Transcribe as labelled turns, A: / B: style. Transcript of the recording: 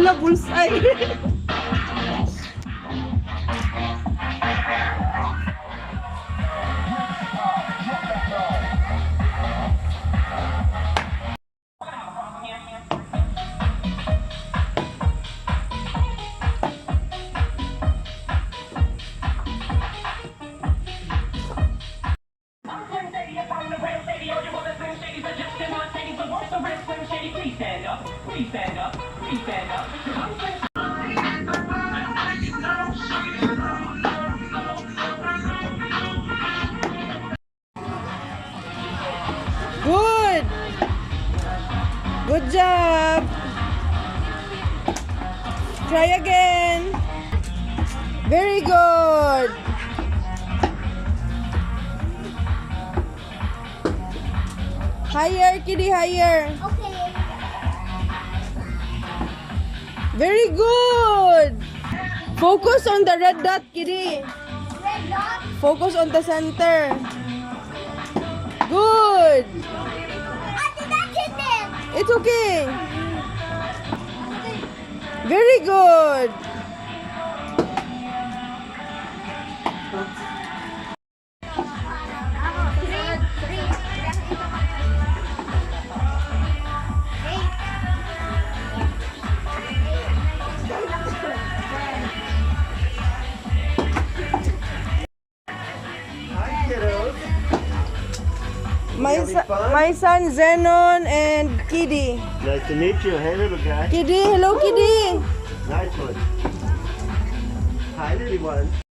A: Hala, bullseye. Good! Good job! Try again! Very good! Higher, Kitty, higher!
B: Okay.
A: Very good! Focus on the red dot, Kitty!
B: Red dot.
A: Focus on the center! Good!
B: I did not hit them.
A: It's okay! Very good! My son Zenon and Kiddy.
C: Nice to meet you. Hey, little guy.
A: Kiddy, hello Kiddy.
C: Nice one. Hi, little one.